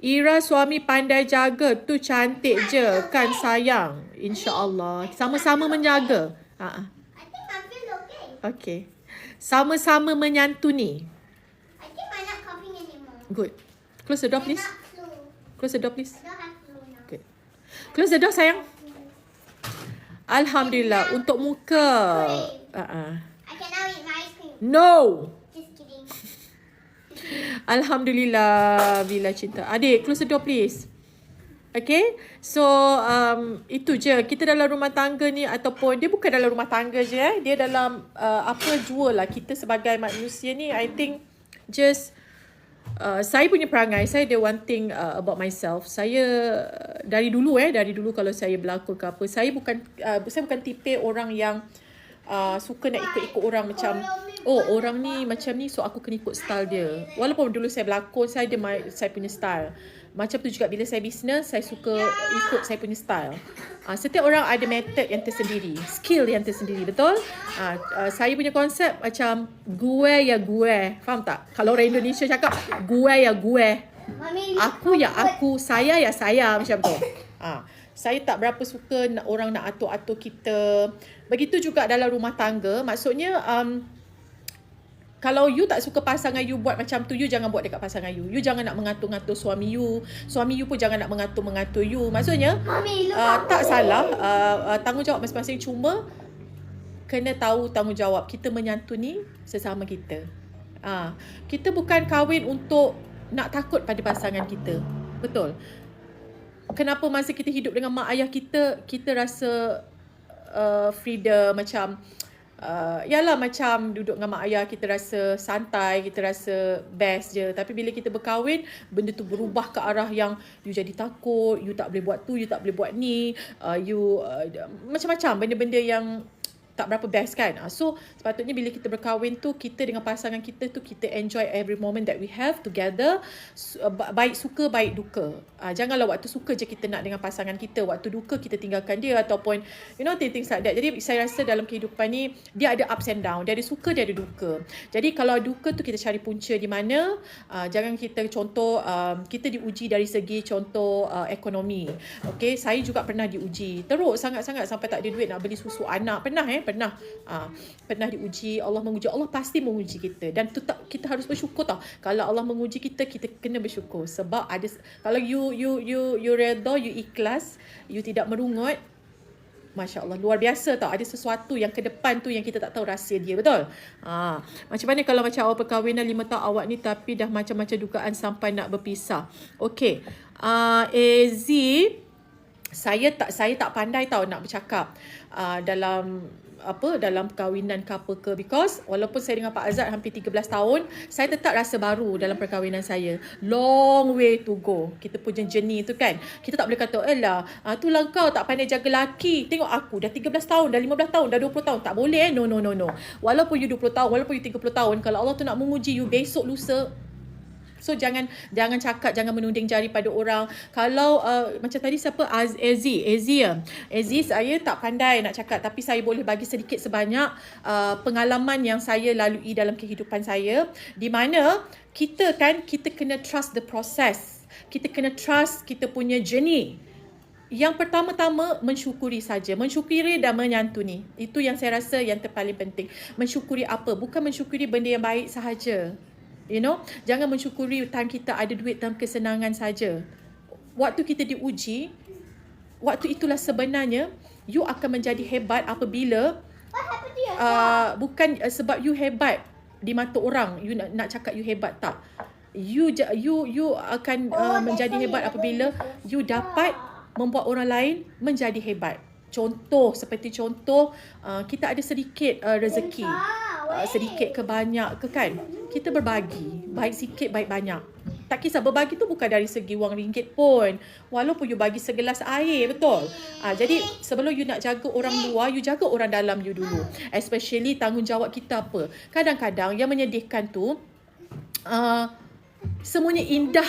Ira suami pandai jaga. Tu cantik je kan sayang. InsyaAllah. Sama-sama menjaga. I think I feel okay. Okay. Sama-sama menyantuni. I think I'm not coughing anymore. Good. Close the door I'm please. not flu. Close the door please. I don't have flu now. Good. Close the door sayang. Alhamdulillah. Untuk muka. I can now eat my ice cream. No. Just kidding. Alhamdulillah. Bila cinta. Adik, close the door please. Okay. So, itu je. Kita dalam rumah tangga ni ataupun dia bukan dalam rumah tangga je. Dia dalam apa jua lah. Kita sebagai manusia ni, I think just saya punya perangai, saya ada one thing about myself. Saya dari dulu kalau saya berlakon ke apa, saya bukan tipe orang yang suka nak ikut-ikut orang macam orang ni macam ni so aku kena ikut style dia. Walaupun dulu saya berlakon, saya ada saya punya style. Macam tu juga bila saya business, saya suka ikut saya punya style. Setiap orang ada method yang tersendiri, skill yang tersendiri, betul? Saya punya konsep macam gue ya gue. Faham tak? Kalau orang Indonesia cakap gue ya gue. Aku ya aku, saya ya saya, macam tu. Saya tak berapa suka orang nak atur-atur kita. Begitu juga dalam rumah tangga. Maksudnya kalau you tak suka pasangan you buat macam tu, you jangan buat dekat pasangan you. You jangan nak mengatur-ngatur suami you. Suami you pun jangan nak mengatur-mengatur you. Maksudnya, tak salah. Tanggungjawab masing-masing, cuma kena tahu tanggungjawab. Kita menyantuni sesama kita. Kita bukan kahwin untuk nak takut pada pasangan kita. Betul. Kenapa masa kita hidup dengan mak ayah kita, kita rasa freedom macam... yalah macam duduk dengan mak ayah kita rasa santai, kita rasa best je. Tapi bila kita berkahwin, benda tu berubah ke arah yang you jadi takut, you tak boleh buat tu, you tak boleh buat ni, macam-macam benda-benda yang tak berapa best kan. So sepatutnya bila kita berkahwin tu, kita dengan pasangan kita tu, kita enjoy every moment that we have together, baik suka baik duka. Janganlah waktu suka je kita nak dengan pasangan kita, waktu duka kita tinggalkan dia, ataupun things like that. Jadi saya rasa dalam kehidupan ni dia ada ups and down, dia ada suka, dia ada duka. Jadi kalau duka tu kita cari punca di mana. Jangan kita contoh kita diuji dari segi contoh ekonomi. Okay, saya juga pernah diuji teruk sangat-sangat sampai tak ada duit nak beli susu anak. Pernah diuji. Allah menguji. Allah pasti menguji kita, dan kita harus bersyukur tau. Kalau Allah menguji kita, kita kena bersyukur. Sebab ada, kalau you redha, you ikhlas, you tidak merungut, Masya Allah, luar biasa tau. Ada sesuatu yang ke depan tu yang kita tak tahu rahsia dia, betul? Macam mana kalau macam awal perkahwinan 5 tahun awak ni, tapi dah macam-macam dugaan sampai nak berpisah. Okay. AZ, saya tak pandai tau nak bercakap dalam perkahwinan ke apa ke, because walaupun saya dengan Pak Azad hampir 13 tahun, saya tetap rasa baru dalam perkahwinan saya. Long way to go. Kita punya journey tu kan. Kita tak boleh kata, itulah kau tak pandai jaga laki. Tengok aku dah 13 tahun, dah 15 tahun, dah 20 tahun. Tak boleh. No. Walaupun you 20 tahun, walaupun you 30 tahun, kalau Allah tu nak menguji you besok lusa, so jangan cakap, jangan menuding jari pada orang. Kalau macam tadi siapa, Azzy, saya tak pandai nak cakap, tapi saya boleh bagi sedikit sebanyak pengalaman yang saya lalui dalam kehidupan saya, di mana kita kena trust the process. Kita kena trust kita punya journey. Yang pertama-tama, mensyukuri saja. Mensyukuri dan menyantuni. Itu yang saya rasa yang terpaling penting. Mensyukuri apa? Bukan mensyukuri benda yang baik sahaja. Jangan mensyukuri time kita ada duit dalam kesenangan saja. Waktu kita diuji, waktu itulah sebenarnya you akan menjadi hebat apabila bukan sebab you hebat di mata orang, you nak cakap you hebat, tak. You akan menjadi hebat apabila you dapat membuat orang lain menjadi hebat. Seperti contoh, kita ada sedikit rezeki, sedikit ke banyak ke kan, kita berbagi, baik sikit baik banyak. Tak kisah, berbagi tu bukan dari segi wang ringgit pun, walaupun you bagi segelas air, betul? Jadi sebelum you nak jaga orang luar, you jaga orang dalam you dulu. Especially tanggungjawab kita apa. Kadang-kadang yang menyedihkan tu, semuanya indah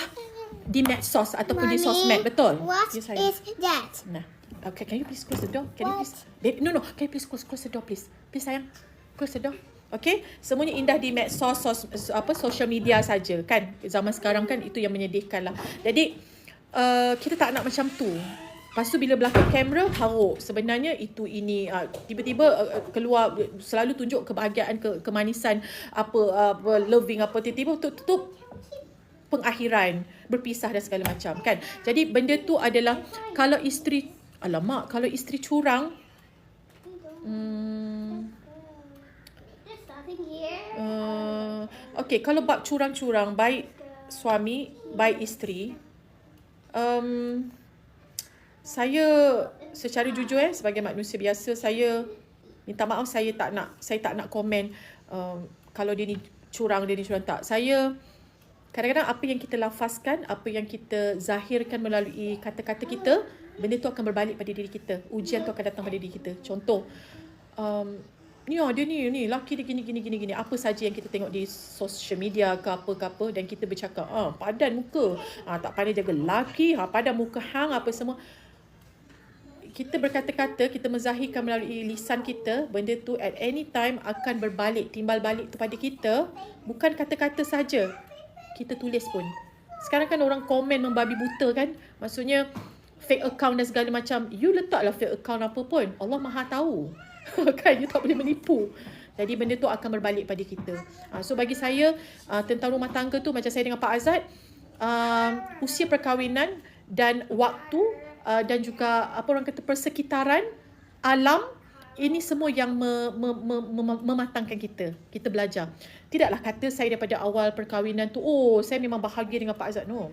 di medsos ataupun di sosmed, betul? What is that? Okay, can you please close the door? Can you please? Babe, no. Can you please close the door, please? Please, sayang. Close the door. Okay, semuanya indah di medsos, social media saja kan. Zaman sekarang kan itu yang menyedihkan lah. Jadi kita tak nak macam tu. Lepas tu bila belakang kamera haruk. Sebenarnya itu ini tiba-tiba keluar selalu tunjuk kebahagiaan, kemanisan, apa loving apa, tiba-tiba tutup pengakhiran, berpisah dan segala macam kan. Jadi benda tu adalah kalau isteri curang, okay, kalau bab curang-curang, baik suami, baik isteri, saya secara jujur sebagai manusia biasa, saya minta maaf, saya tak nak komen kalau dia ni curang, dia ni curang, tak. Saya kadang-kadang apa yang kita lafazkan, apa yang kita zahirkan melalui kata-kata kita, benda tu akan berbalik pada diri kita. Ujian tu akan datang pada diri kita. Contoh, dia ni laki dia gini. Apa saja yang kita tengok di social media ke apa, dan kita bercakap, padan muka, tak pandai jaga laki, padan muka hang, apa semua. Kita berkata-kata, kita menzahirkan melalui lisan kita, benda tu at any time akan berbalik, timbal balik kepada kita. Bukan kata-kata saja, kita tulis pun. Sekarang kan orang komen membabi buta kan. Maksudnya fake account dan segala macam. You letaklah fake account apa pun, Allah Maha tahu. Kan, you tak boleh menipu. Jadi benda tu akan berbalik pada kita. So bagi saya tentang rumah tangga tu, macam saya dengan Pak Azad, usia perkahwinan dan waktu dan juga apa orang kata persekitaran alam, ini semua yang mematangkan kita. Kita belajar. Tidaklah kata saya daripada awal perkahwinan tu, saya memang bahagia dengan Pak Azad. No.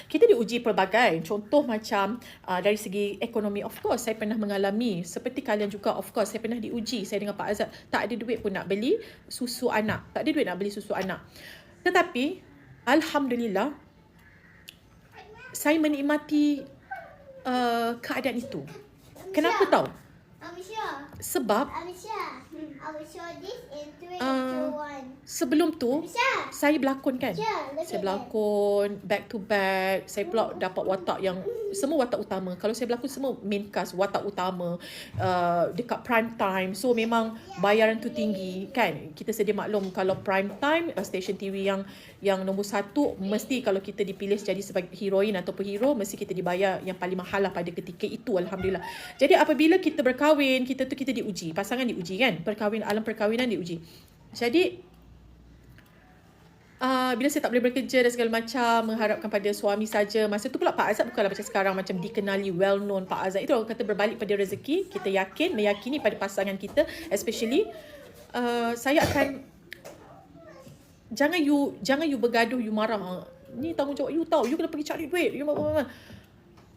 Kita diuji pelbagai. Contoh macam dari segi ekonomi, of course saya pernah mengalami. Seperti kalian juga, of course saya pernah diuji. Saya dengan Pak Azad tak ada duit pun nak beli susu anak. Tak ada duit nak beli susu anak. Tetapi alhamdulillah, saya menikmati keadaan itu. Kenapa tahu? Sebab sebelum tu saya berlakon kan. Saya berlakon back to back. Saya pula dapat watak yang semua watak utama. Kalau saya berlakon semua main cast, watak utama, dekat prime time. So memang bayaran tu tinggi kan. Kita sedia maklum kalau prime time stesen TV yang nombor 1, mesti kalau kita dipilih jadi sebagai heroin ataupun hero, mesti kita dibayar yang paling mahal lah pada ketika itu, alhamdulillah. Jadi apabila kita berkahwin, kita diuji, pasangan diuji kan, alam perkahwinan diuji. Jadi bila saya tak boleh bekerja dan segala macam, mengharapkan pada suami saja. Masa tu pula Pak Azad bukanlah macam sekarang, macam dikenali, well known. Pak Azad itu orang kata berbalik pada rezeki. Kita meyakini pada pasangan kita, especially saya akan, jangan you bergaduh, you marah, ni tanggungjawab you tahu, you kena pergi cari duit, you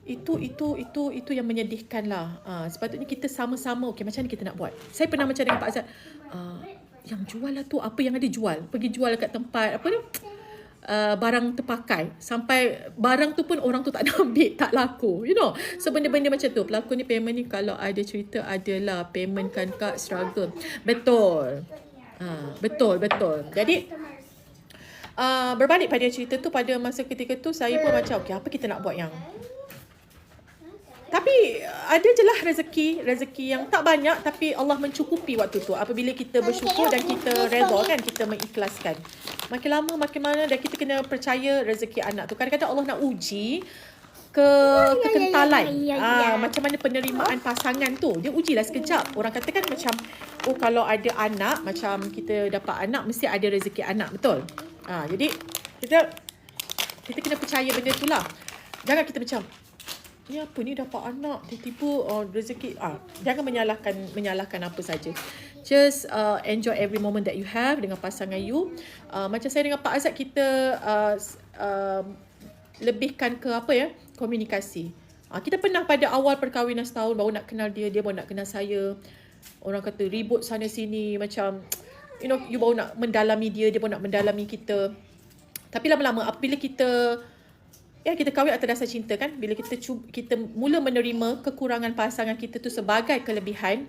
itu yang menyedihkan lah. Sepatutnya kita sama-sama, okey, macam mana kita nak buat. Saya pernah macam dengan Pak Azad, yang jual lah tu, apa yang ada jual, pergi jual dekat tempat apa ni, barang terpakai, sampai barang tu pun orang tu tak nak ambil, tak laku, you know. So benda-benda macam tu. Pelakon ni payment ni kalau ada cerita adalah payment kan kak, struggle. Betul. Betul. Jadi berbalik pada cerita tu, pada masa ketika tu saya pun macam, okey, apa kita nak buat yang, tapi ada je lah rezeki yang tak banyak, tapi Allah mencukupi waktu tu apabila kita bersyukur dan kita redha kan, kita mengikhlaskan. Makin lama makin mana, dan kita kena percaya rezeki anak tu. Kadang-kadang Allah nak uji kekentalan. Macam mana penerimaan pasangan tu, dia ujilah sekejap. Orang kata kan macam, kalau ada anak, macam kita dapat anak mesti ada rezeki anak, betul? Jadi kita kena percaya benda tu lah. Jangan kita macam, ni apa ni dapat anak tiba-tiba rezeki. Jangan menyalahkan apa saja. Just enjoy every moment that you have dengan pasangan you. Macam saya dengan Pak Azad, kita lebihkan ke komunikasi. Kita pernah pada awal perkahwinan setahun baru nak kenal dia baru nak kenal saya. Orang kata ribut sana sini, macam you baru nak mendalami dia baru nak mendalami kita. Tapi lama-lama apabila kita kahwin atas dasar cinta kan, bila kita mula menerima kekurangan pasangan kita tu sebagai kelebihan,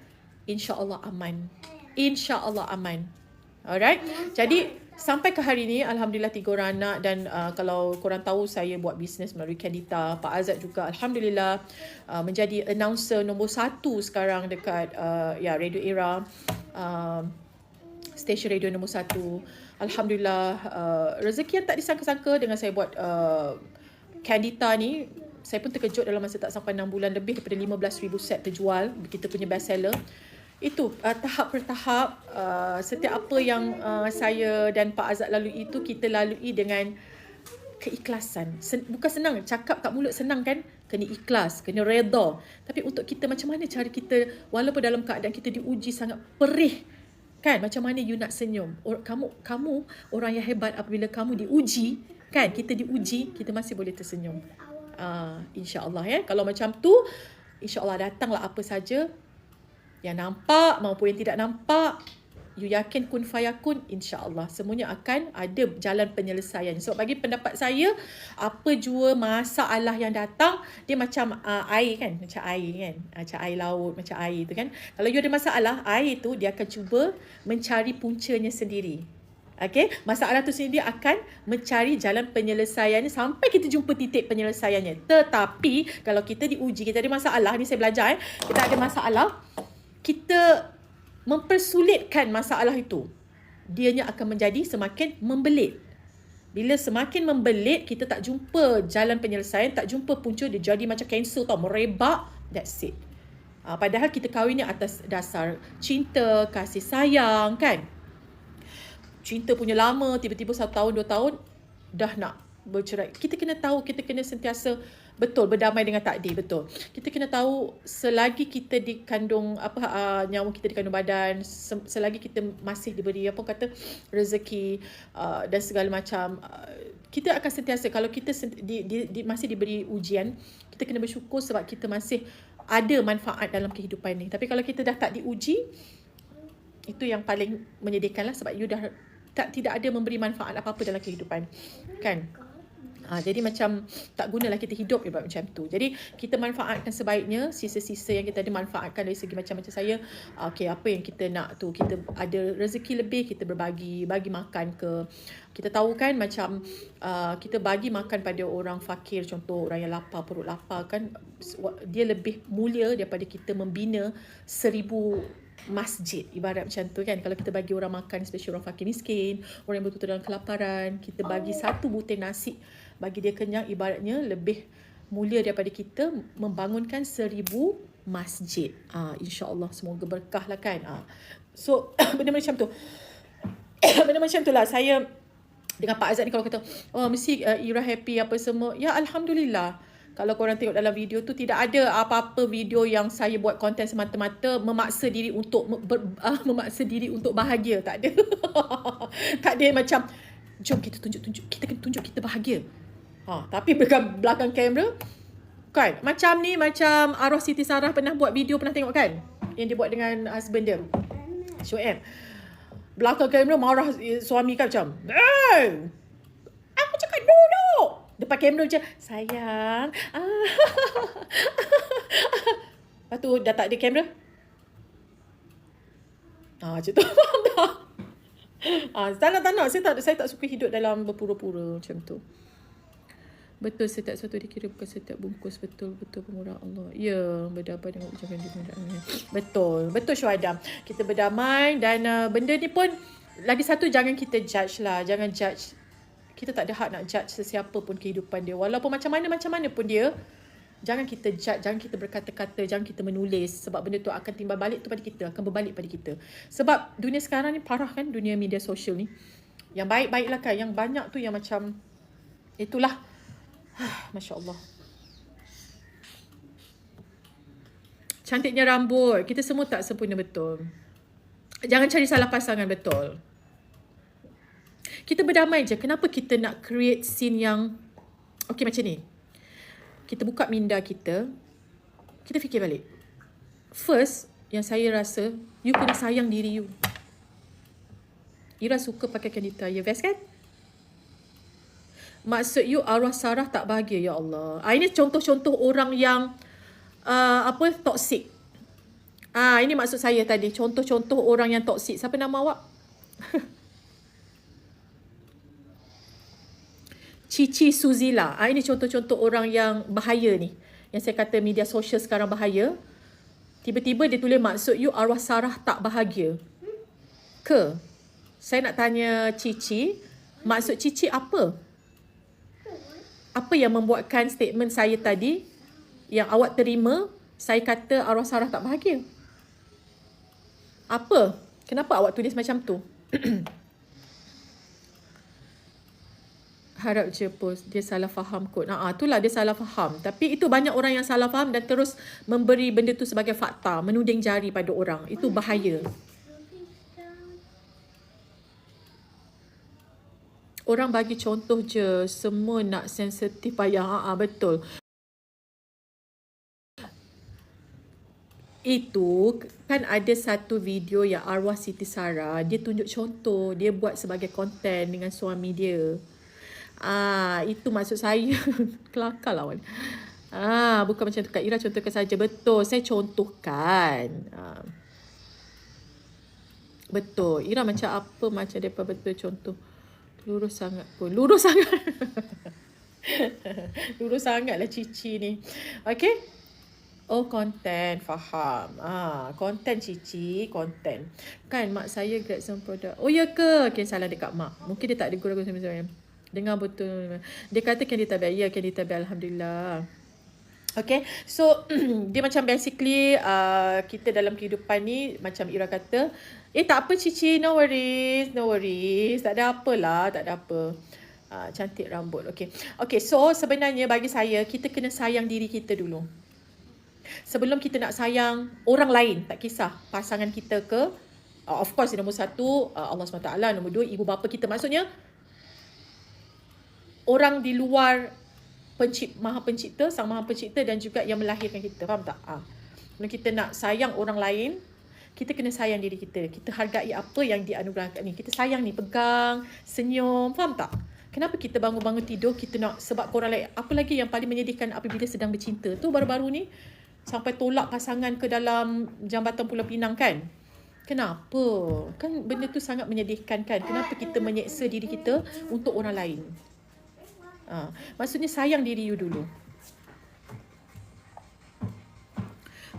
insya-Allah aman. Alright. Jadi sampai ke hari ni alhamdulillah 3 orang anak, dan kalau korang tahu saya buat bisnes melalui Candita. Pak Azad juga alhamdulillah menjadi announcer nombor 1 sekarang dekat Radio Era. stesen radio nombor 1. Alhamdulillah, rezeki yang tak disangka-sangka dengan saya buat Candita ni. Saya pun terkejut dalam masa tak sampai 6 bulan lebih daripada 15,000 set terjual. Kita punya best seller. Itu tahap per tahap, setiap apa yang saya dan Pak Azad lalui itu, kita lalui dengan keikhlasan. Bukan senang, cakap kat mulut senang kan? Kena ikhlas, kena redha. Tapi untuk kita, macam mana cara kita, walaupun dalam keadaan kita diuji sangat perih, kan? Macam mana you nak senyum? Kamu orang yang hebat apabila kamu diuji, kan? Kita diuji, kita masih boleh tersenyum. InsyaAllah ya. Kalau macam tu, InsyaAllah datanglah apa saja yang nampak maupun yang tidak nampak. You yakin kun fayakun, InsyaAllah semuanya akan ada jalan penyelesaian. So bagi pendapat saya, apa jua masalah yang datang, dia macam air kan, macam air kan, macam air laut, macam air tu kan. Kalau you ada masalah, air tu dia akan cuba mencari puncanya sendiri. Okay, masalah tu sendiri akan mencari jalan penyelesaiannya sampai kita jumpa titik penyelesaiannya. Tetapi kalau kita diuji, kita ada masalah, ni saya belajar kita ada masalah, kita mempersulitkan masalah itu, dianya akan menjadi semakin membelit. Bila semakin membelit, kita tak jumpa jalan penyelesaian, tak jumpa punca, dia jadi macam kanser tau, merebak, that's it. Padahal kita kahwin ni atas dasar cinta, kasih sayang kan. Cinta punya lama, tiba-tiba 1 tahun, 2 tahun, dah nak bercerai. Kita kena tahu, kita kena sentiasa betul berdamai dengan takdir, betul. Kita kena tahu selagi kita dikandung nyawa kita dikandung badan, selagi kita masih diberi rezeki dan segala macam, kita akan sentiasa, kalau kita masih diberi ujian, kita kena bersyukur sebab kita masih ada manfaat dalam kehidupan ni. Tapi kalau kita dah tak diuji, itu yang paling menyedihkanlah, sebab you dah tidak ada memberi manfaat apa-apa dalam kehidupan, kan? Jadi macam tak gunalah kita hidup macam tu. Jadi kita manfaatkan sebaiknya, sisa-sisa yang kita ada manfaatkan dari segi macam saya. Apa yang kita nak tu, kita ada rezeki lebih, kita bagi makan ke. Kita tahu kan macam kita bagi makan pada orang fakir, contoh orang yang lapar, perut lapar kan, dia lebih mulia daripada kita membina 1000 masjid, ibarat macam tu kan. Kalau kita bagi orang makan, especially orang fakir miskin, orang yang betul-betul dalam kelaparan, kita bagi 1 butir nasi bagi dia kenyang, ibaratnya lebih mulia daripada kita membangunkan 1000 masjid. InsyaAllah semoga berkah lah kan. So benda macam tu. Benda macam tu lah. Saya dengan Pak Azad ni, kalau kata mesti Ira happy apa semua, ya Alhamdulillah. Kalau korang tengok dalam video tu, tidak ada apa-apa video yang saya buat konten semata-mata memaksa diri untuk bahagia. Tak ada. Tak ada macam, jom kita tunjuk-tunjuk, kita kena tunjuk kita bahagia. Tapi belakang kamera, kan? Macam ni, macam arwah Siti Sarah pernah buat video, pernah tengok kan? Yang dia buat dengan husband dia, Shoaib. Belakang kamera marah suami kan macam, aku cakap duduk. Depan kamera macam, sayang. Lepas tu dah tak ada kamera. Macam tu. Tak nak. Saya tak suka hidup dalam berpura-pura macam tu. Betul, setiap sesuatu dikira bukan setiap bungkus. Betul pemurah Allah. Ya, berdamai dengan ucapan dunia. Betul Syuhada. Kita berdamai dan benda ni pun, lagi satu, jangan kita judge lah. Jangan judge. Kita tak ada hak nak judge sesiapa pun kehidupan dia. Walaupun macam mana pun dia, jangan kita judge, jangan kita berkata-kata, jangan kita menulis. Sebab benda tu akan timbal balik tu pada kita, akan berbalik pada kita. Sebab dunia sekarang ni parah kan, dunia media sosial ni. Yang baik-baiklah kan, yang banyak tu yang macam, itulah. Masya Allah. Cantiknya rambut. Kita semua tak sempurna, betul. Jangan cari salah pasangan, betul. Kita berdamai je. Kenapa kita nak create scene yang macam ni? Kita buka minda kita. Kita fikir balik. First, yang saya rasa, you kena sayang diri you. Ira suka pakai Candita. Ya, best kan? Maksud you arwah Sarah tak bahagia, ya Allah. Ini contoh-contoh orang yang toksik. Ini maksud saya tadi. Contoh-contoh orang yang toksik. Siapa nama awak? Cici Suzila. Ini contoh-contoh orang yang bahaya ni. Yang saya kata media sosial sekarang bahaya. Tiba-tiba dia tulis, maksud you arwah Sarah tak bahagia ke? Saya nak tanya Cici, maksud Cici apa? Apa yang membuatkan statement saya tadi yang awak terima, saya kata arwah Sarah tak bahagia? Apa? Kenapa awak tulis macam tu? Harap je post dia salah faham kot. Itulah dia salah faham. Tapi itu banyak orang yang salah faham dan terus memberi benda tu sebagai fakta, menuding jari pada orang. Itu bahaya. Orang bagi contoh je, semua nak sensitif payah. Betul. Itu kan ada satu video yang arwah Siti Sarah, dia tunjuk contoh, dia buat sebagai konten dengan suami dia. Itu maksud saya. Kelakar lah awak. Bukan macam tu Kak Ira contohkan saja. Betul, saya contohkan. Betul. Ira macam apa macam depa betul contoh. Lurus sangat pun. Lurus sangat. Lurus sangat lah Cici ni. Okay. Oh, konten. Faham. Konten Cici. Konten. Kan mak saya grab some product. Oh, ya ke? Okay, salah dekat mak. Mungkin dia tak ada gurau-gurau sama-sama. Dengar betul. Dia kata can ditabiat. Ya, can ditabiat. Alhamdulillah. Okay. So, dia macam basically kita dalam kehidupan ni, macam Ira kata, tak apa Cici. No worries. No worries. Tak ada apalah. Tak ada apa. Cantik rambut. Okay. Okay. So, sebenarnya bagi saya, kita kena sayang diri kita dulu. Sebelum kita nak sayang orang lain, tak kisah pasangan kita ke, of course nombor satu Allah SWT, nombor dua ibu bapa kita, maksudnya orang di luar Maha Pencipta, Sang Maha Pencipta dan juga yang melahirkan kita, faham tak? Kalau kita nak sayang orang lain, kita kena sayang diri kita. Kita hargai apa yang dianugerahkan ni. Kita sayang ni, pegang, senyum, faham tak? Kenapa kita bangun-bangun tidur, kita nak sebab korang lain. Apa lagi yang paling menyedihkan apabila sedang bercinta? Tu baru-baru ni, sampai tolak pasangan ke dalam jambatan Pulau Pinang kan? Kenapa? Kan benda tu sangat menyedihkan kan? Kenapa kita menyeksa diri kita untuk orang lain? Maksudnya sayang diri you dulu.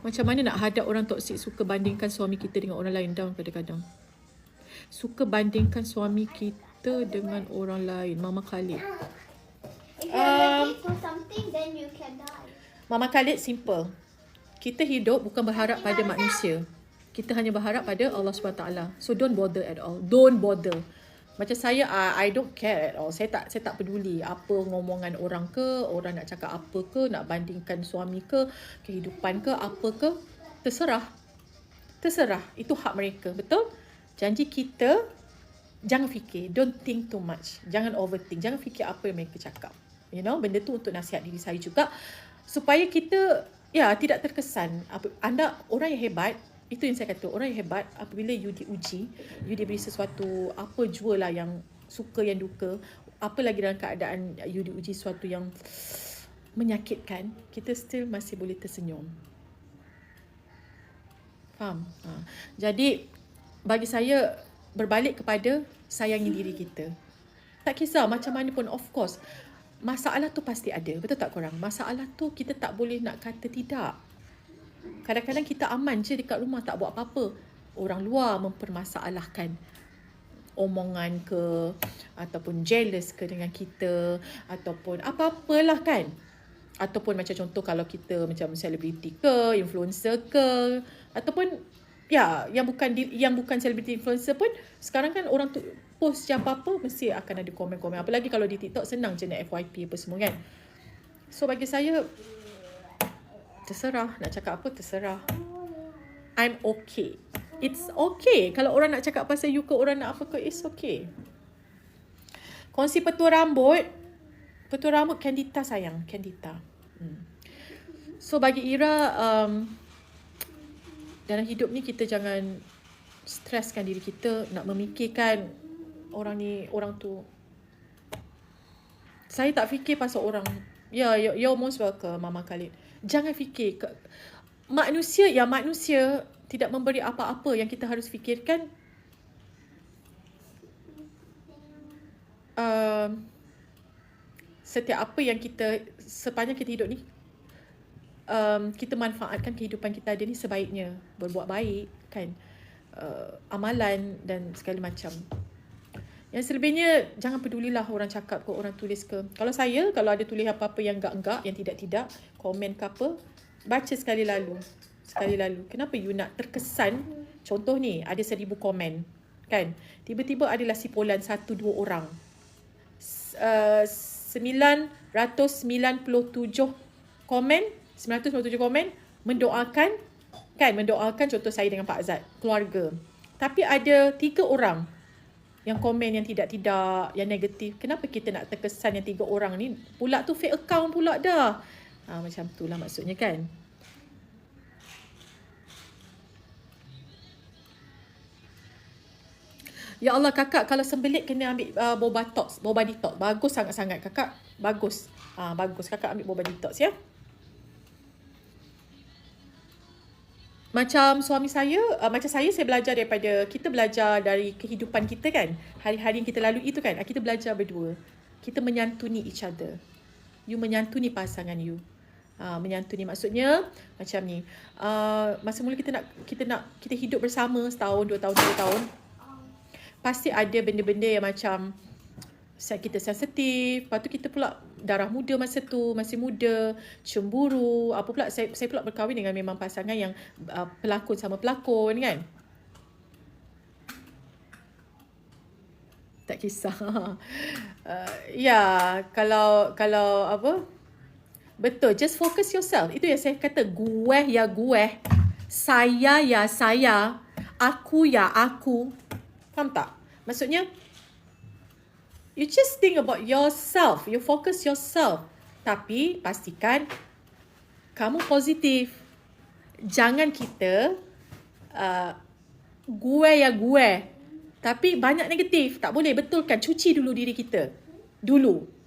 Macam mana nak hadap orang toksik suka bandingkan suami kita dengan orang lain? Down kadang-kadang. Suka bandingkan suami kita dengan orang lain. Mama Khalid. If you're looking for something, then you can die. Mama Khalid simple. Kita hidup bukan berharap pada manusia. Kita hanya berharap pada Allah SWT. So don't bother at all. Don't bother. Macam saya, I don't care at all. Saya tak peduli apa ngomongan orang ke, orang nak cakap apa ke, nak bandingkan suami ke, kehidupan ke, apa ke. Terserah. Terserah. Itu hak mereka. Betul? Janji kita, jangan fikir. Don't think too much. Jangan overthink. Jangan fikir apa yang mereka cakap. You know, benda tu untuk nasihat diri saya juga. Supaya kita, tidak terkesan. Anda orang yang hebat. Itu yang saya kata, orang yang hebat apabila you diuji, you diberi sesuatu, apa jua lah yang suka yang duka, apa lagi dalam keadaan you diuji sesuatu yang menyakitkan, kita still masih boleh tersenyum. Faham? Jadi bagi saya, berbalik kepada sayangi diri kita. Tak kisah macam mana pun, of course masalah tu pasti ada, betul tak korang? Masalah tu kita tak boleh nak kata tidak. Kadang-kadang kita aman je dekat rumah, tak buat apa-apa. Orang luar mempermasalahkan omongan ke, ataupun jealous ke dengan kita, ataupun apa-apalah kan. Ataupun macam contoh kalau kita macam selebriti ke, influencer ke, ataupun yang bukan selebriti influencer pun, sekarang kan orang tu post je apa-apa, mesti akan ada komen-komen. Apalagi kalau di TikTok, senang je nak FYP apa semua kan. So bagi saya, terserah. Nak cakap apa, terserah. I'm okay. It's okay. Kalau orang nak cakap pasal you ke, orang nak apa ke, it's okay. Kongsi petua rambut. Petua rambut Candita sayang. Candita. So bagi Ira, dalam hidup ni kita jangan streskan diri kita, nak memikirkan orang ni, orang tu. Saya tak fikir pasal orang. You're most welcome, Mama Khalid. Jangan fikir. Manusia tidak memberi apa-apa. Yang kita harus fikirkan, setiap apa yang kita, sepanjang kita hidup ni, kita manfaatkan kehidupan kita ada ni sebaiknya. Berbuat baik kan, amalan dan segala macam. Yang selebihnya jangan pedulilah orang cakap ke, orang tulis ke. Kalau saya, kalau ada tulis apa-apa yang enggak-enggak, yang tidak-tidak, komen ke apa, baca sekali lalu. Sekali lalu. Kenapa you nak terkesan, contoh ni, ada 1,000 komen. Kan? Tiba-tiba adalah sipulan 1-2 orang. 997 komen, 997 komen mendoakan, kan, mendoakan contoh saya dengan Pak Azad, keluarga. Tapi ada 3 orang yang komen yang tidak-tidak, yang negatif. Kenapa kita nak terkesan yang 3 orang ni? Pula tu fake account pula dah. Macam tu lah maksudnya kan. Ya Allah kakak, kalau sembelit kena ambil boba detox. Bagus sangat-sangat kakak. Bagus. Bagus kakak ambil boba detox ya. Macam suami saya, macam saya belajar daripada, kita belajar dari kehidupan kita kan. Hari-hari yang kita lalui itu kan, kita belajar berdua. Kita menyantuni each other. You menyantuni pasangan you. Menyantuni maksudnya macam ni. Masa mula kita hidup bersama setahun, 2 tahun, 3 tahun. Pasti ada benda-benda yang macam kita sensitif, lepas tu kita pula darah muda masa tu, masih muda, cemburu, apa pula saya pula berkahwin dengan memang pasangan yang pelakon sama pelakon kan. Tak kisah. Ya, kalau apa? Betul, just focus yourself. Itu yang saya kata, gue ya gue, saya ya saya, aku ya aku. Faham tak? Maksudnya, you just think about yourself. You focus yourself. Tapi, pastikan kamu positif. Jangan kita gue ya gue. Tapi banyak negatif. Tak boleh, betulkan. Cuci dulu diri kita. Dulu.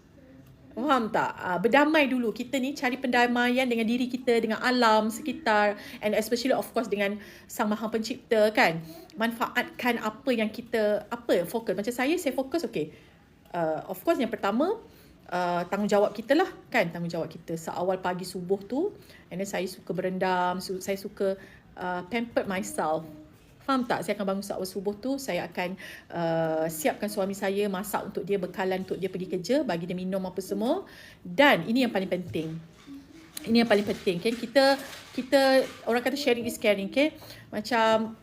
Faham tak? Berdamai dulu. Kita ni cari pendamaian dengan diri kita, dengan alam sekitar, and especially of course dengan Sang Maha Pencipta kan. Manfaatkan apa yang kita, fokus. Macam saya fokus okay. Of course yang pertama, tanggungjawab kita lah kan. Tanggungjawab kita seawal pagi subuh tu, and then saya suka berendam, saya suka pamper myself. Faham tak? Saya akan bangun seawal subuh tu, saya akan siapkan suami saya, masak untuk dia, bekalan untuk dia pergi kerja, bagi dia minum apa semua. Dan ini yang paling penting. Ini yang paling penting kan. Kita orang kata sharing is caring kan. Macam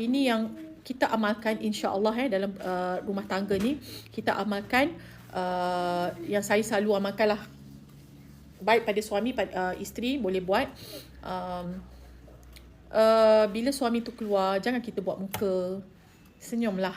ini yang kita amalkan insya-Allah dalam rumah tangga ni, kita amalkan yang saya selalu amalkan lah. Baik pada suami, pada isteri boleh buat. Bila suami tu keluar, jangan kita buat muka. Senyumlah.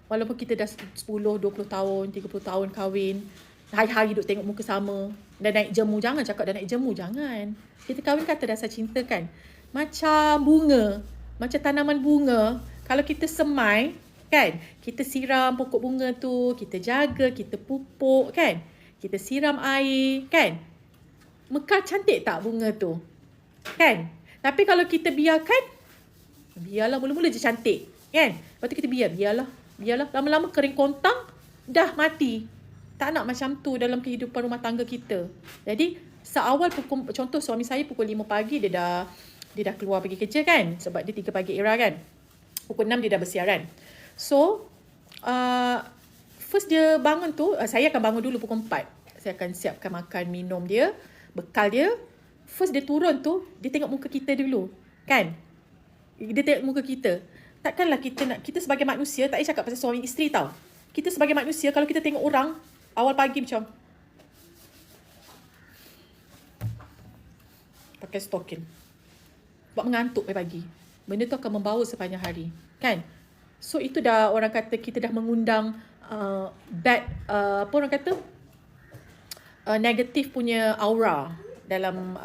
Walaupun kita dah 10, 20 tahun, 30 tahun kahwin, hari-hari duk tengok muka sama. Dah naik jemu, jangan cakap dah naik jemu, jangan. Kita kahwin kata dasar cinta kan. Macam bunga, macam tanaman bunga. Kalau kita semai, kan, kita siram pokok bunga tu, kita jaga, kita pupuk kan, kita siram air kan, mekar cantik tak bunga tu kan. Tapi kalau kita biarlah mula-mula je cantik kan, lepas tu kita biarlah lama-lama kering kontang, dah mati. Tak nak macam tu dalam kehidupan rumah tangga kita. Jadi seawal contoh suami saya pukul 5 pagi dia dah keluar pergi kerja kan, sebab dia 3 pagi era kan, pukul 6 dia dah bersiaran. So first dia bangun tu, saya akan bangun dulu pukul 4. Saya akan siapkan makan minum dia, bekal dia. First dia turun tu, dia tengok muka kita dulu. Kan? Dia tengok muka kita. Takkanlah kita sebagai manusia, tak payah cakap pasal suami isteri tau. Kita sebagai manusia, kalau kita tengok orang, awal pagi macam pakai stokin. Buat mengantuk pagi. Benda tu akan membawa sepanjang hari. Kan? So itu dah orang kata kita dah mengundang apa orang kata? Negatif punya aura dalam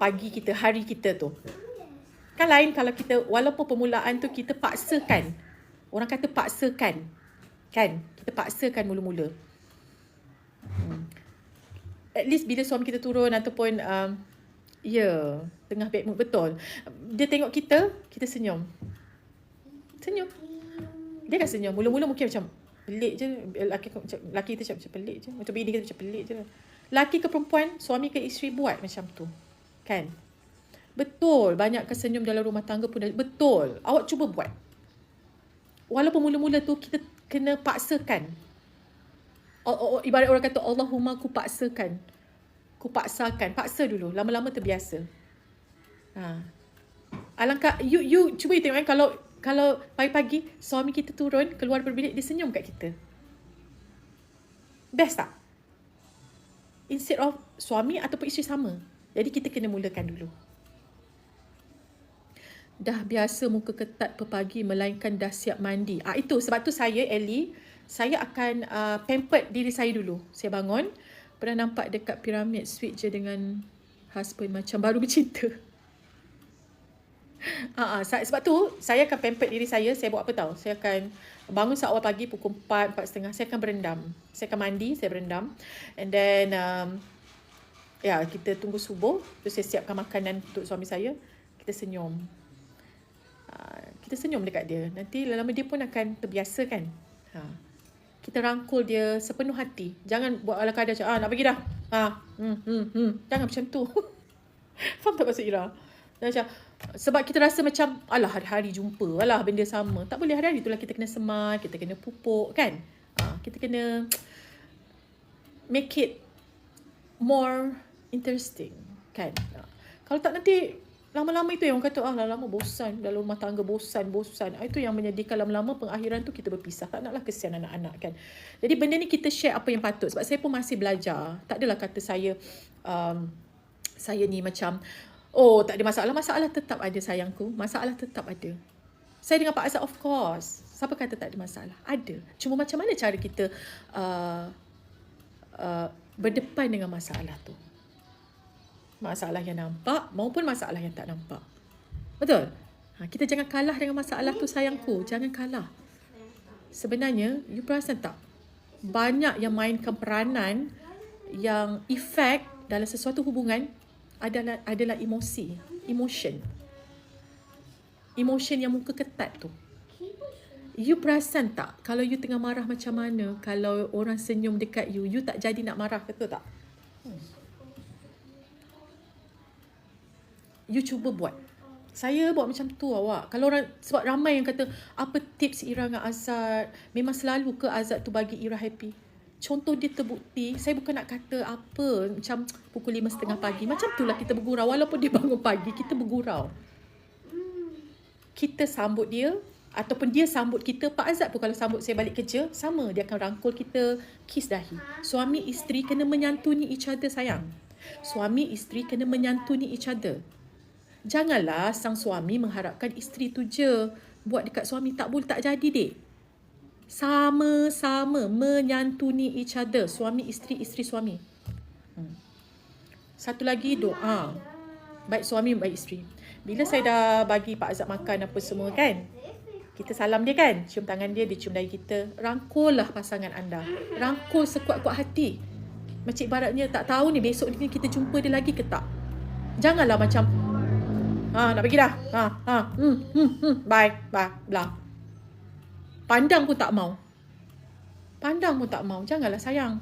pagi kita, hari kita tu. Kan lain kalau kita, walaupun permulaan tu kita paksakan. Orang kata paksakan. Kan? Kita paksakan mula-mula. At least bila suami kita turun ataupun tengah bad mood, betul. Dia tengok kita senyum. Senyum. Dia kan senyum. Mula-mula mungkin macam pelik je. Laki kita macam pelik je. Macam bini kita macam pelik je. Laki ke perempuan, suami ke isteri buat macam tu. Kan? Betul. Banyak kesenyum dalam rumah tangga pun. Betul. Awak cuba buat. walaupun mula-mula tu kita kena paksakan. Ibarat orang kata, Allahumma ku paksakan. Ku paksakan. Paksa dulu. Lama-lama terbiasa. Alangkah, you cuba you tengok kan, kalau pagi-pagi suami kita turun, keluar dari bilik, dia senyum kat kita. Best tak? Instead of suami ataupun isteri sama. Jadi kita kena mulakan dulu. Dah biasa muka ketat pagi melainkan dah siap mandi. Itu sebab tu saya, Ellie, saya akan pamper diri saya dulu. Saya bangun, pernah nampak dekat piramid sweet je dengan husband macam baru bercinta. Sebab tu saya akan pamper diri saya. Saya buat apa tahu? Saya akan bangun seawal pagi pukul 4, 4:30. Saya akan berendam. Saya akan mandi, saya berendam. And then kita tunggu subuh. Terus saya siapkan makanan untuk suami saya. Kita senyum. Kita senyum dekat dia. Nanti lama-lama dia pun akan terbiasa kan. Kita rangkul dia sepenuh hati. Jangan buat ala kadar macam, nak pergi dah. Jangan macam tu. Faham tak maksud Ira? Macam, sebab kita rasa macam, alah hari-hari jumpa, alah benda sama. Tak boleh, hari-hari itulah kita kena semai, kita kena pupuk kan. Kita kena make it more interesting kan. Kalau tak nanti lama-lama itu yang orang kata, lama-lama bosan, dalam rumah tangga bosan. Itu yang menyedihkan, lama-lama pengakhiran tu kita berpisah. Tak naklah kesian anak-anak kan. Jadi benda ni kita share apa yang patut. Sebab saya pun masih belajar. Tak adalah kata saya ni macam, tak ada masalah. Masalah tetap ada sayangku. Masalah tetap ada. Saya dengan Pak Azad, of course. Siapa kata tak ada masalah? Ada. Cuma macam mana cara kita berdepan dengan masalah tu. Masalah yang nampak maupun masalah yang tak nampak. Betul? Kita jangan kalah dengan masalah tu sayangku. Jangan kalah. Sebenarnya, you perasan tak? Banyak yang mainkan peranan yang efek dalam sesuatu hubungan adalah emotion yang muka ketat tu. You perasan tak? Kalau you tengah marah macam mana, kalau orang senyum dekat you, you tak jadi nak marah, betul tak? You cuba buat. Saya buat macam tu awak. Kalau orang, sebab ramai yang kata, apa tips Ira dengan Azad? Memang selalu ke Azad tu bagi Ira happy? Contoh dia terbukti. Saya bukan nak kata apa, macam pukul 5:30 pagi. Macam itulah kita bergurau. Walaupun dia bangun pagi, kita bergurau. Kita sambut dia, ataupun dia sambut kita. Pak Azad pun kalau sambut saya balik kerja, sama. Dia akan rangkul kita, kiss dahi. Suami isteri kena menyantuni each other, sayang. Suami isteri kena menyantuni each other. Janganlah sang suami mengharapkan isteri tu je buat dekat suami. Tak boleh, tak jadi dek. Sama-sama menyantuni each other. Suami isteri, isteri suami. Satu lagi, doa. Baik suami, baik isteri. Bila saya dah bagi Pak Azad makan apa semua kan, kita salam dia kan, cium tangan dia, dia cium dahi kita. Rangkullah pasangan anda. Rangkul sekuat-kuat hati. Macam ibaratnya tak tahu ni besok ni kita jumpa dia lagi ke tak. Janganlah macam, nak pergi dah. Bye, blah. Pandang pun tak mau. Janganlah sayang.